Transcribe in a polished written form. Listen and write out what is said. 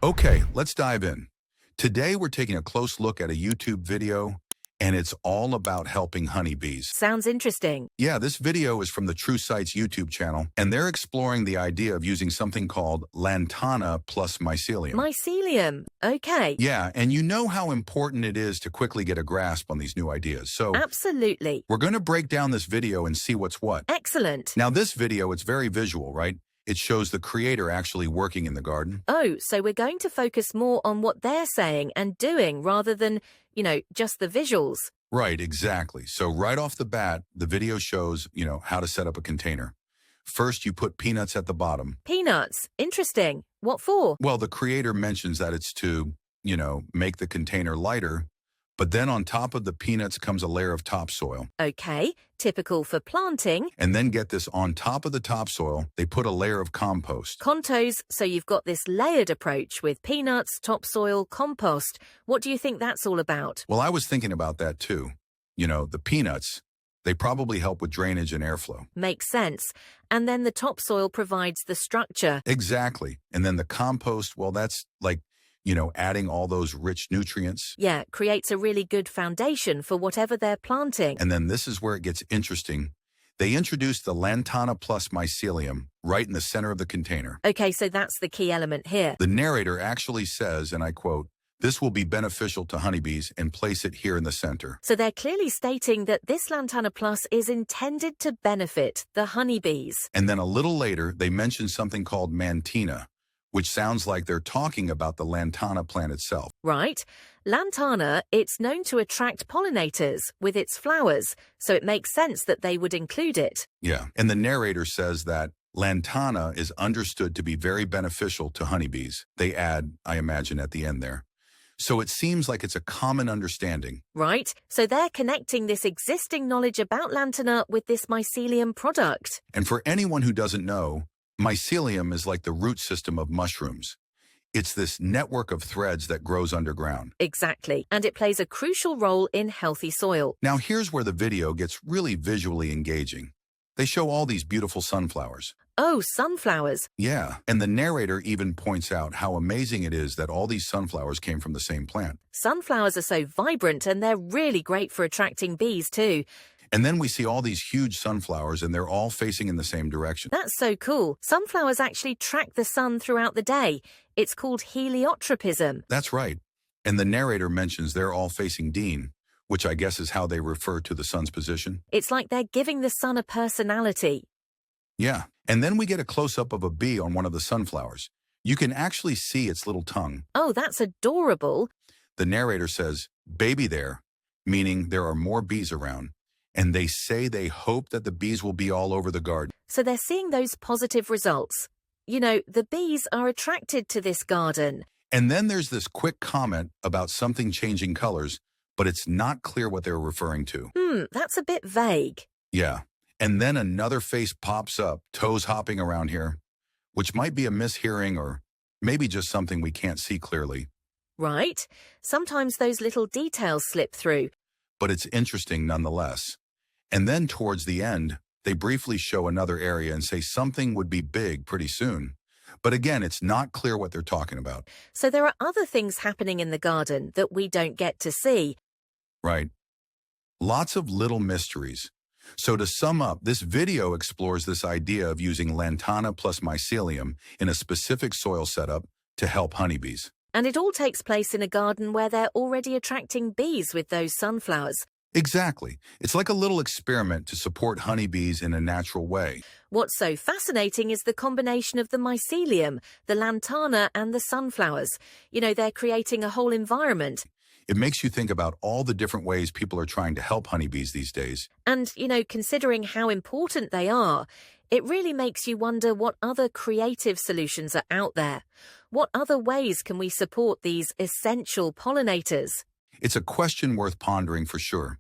Okay, let's dive in. Today we're taking a close look at a YouTube video, and it's all about helping honeybees. Sounds interesting. Yeah, this video is from the True Sites YouTube channel, and they're exploring the idea of using something called lantana plus mycelium. Mycelium. Okay. Yeah, and you know how important it is to quickly get a grasp on these new ideas. So Absolutely. we're going to break down this video and see what's what. Excellent. Now this video, it's very visual, right? It shows the creator actually working in the garden. Oh, so we're going to focus more on what they're saying and doing rather than, just the visuals. Right, exactly. So right off the bat, the video shows, how to set up a container. First, you put peanuts at the bottom. Peanuts. Interesting. What for? Well, the creator mentions that it's to, make the container lighter, but then on top of the peanuts comes a layer of topsoil. Okay. Typical for planting. And then get this, on top of the topsoil, they put a layer of compost. Contos, so you've got this layered approach with peanuts, topsoil, compost. What do you think that's all about? Well, I was thinking about that too. The peanuts, they probably help with drainage and airflow. Makes sense. And then the topsoil provides the structure. Exactly. And then the compost, well, that's like, adding all those rich nutrients. Yeah, creates a really good foundation for whatever they're planting. And then this is where it gets interesting. They introduced the lantana plus mycelium right in the center of the container. Okay, so that's the key element here. The narrator actually says, and I quote, "This will be beneficial to honeybees," and place it here in the center. So they're clearly stating that this Lantana Plus is intended to benefit the honeybees. And then a little later, they mention something called mantina, which sounds like they're talking about the lantana plant itself. Right. Lantana, it's known to attract pollinators with its flowers, so it makes sense that they would include it. Yeah, and the narrator says that lantana is understood to be very beneficial to honeybees. They add, I imagine, at the end there. So it seems like it's a common understanding. Right. So they're connecting this existing knowledge about lantana with this mycelium product. And for anyone who doesn't know, mycelium is like the root system of mushrooms. It's this network of threads that grows underground. Exactly. And it plays a crucial role in healthy soil. Now here's where the video gets really visually engaging. They show all these beautiful sunflowers. Oh, sunflowers. Yeah, and the narrator even points out how amazing it is that all these sunflowers came from the same plant. Sunflowers are so vibrant and they're really great for attracting bees too. And then we see all these huge sunflowers and they're all facing in the same direction. That's so cool. Sunflowers actually track the sun throughout the day. It's called heliotropism. That's right. And the narrator mentions they're all facing Dean, which I guess is how they refer to the sun's position. It's like they're giving the sun a personality. Yeah, and then we get a close-up of a bee on one of the sunflowers. You can actually see its little tongue. Oh, that's adorable. The narrator says, "Baby there," meaning there are more bees around. And they say they hope that the bees will be all over the garden. So they're seeing those positive results. The bees are attracted to this garden. And then there's this quick comment about something changing colors, but it's not clear what they're referring to. That's a bit vague. Yeah. And then another face pops up, toes hopping around here, which might be a mishearing or maybe just something we can't see clearly. Right. Sometimes those little details slip through. But it's interesting nonetheless. And then towards the end, they briefly show another area and say something would be big pretty soon. But again, it's not clear what they're talking about. So there are other things happening in the garden that we don't get to see. Right. Lots of little mysteries. So to sum up, this video explores this idea of using lantana plus mycelium in a specific soil setup to help honeybees. And it all takes place in a garden where they're already attracting bees with those sunflowers. Exactly. It's like a little experiment to support honeybees in a natural way. What's so fascinating is the combination of the mycelium, the lantana, and the sunflowers. They're creating a whole environment. It makes you think about all the different ways people are trying to help honeybees these days. And, considering how important they are, it really makes you wonder what other creative solutions are out there. What other ways can we support these essential pollinators? It's a question worth pondering for sure.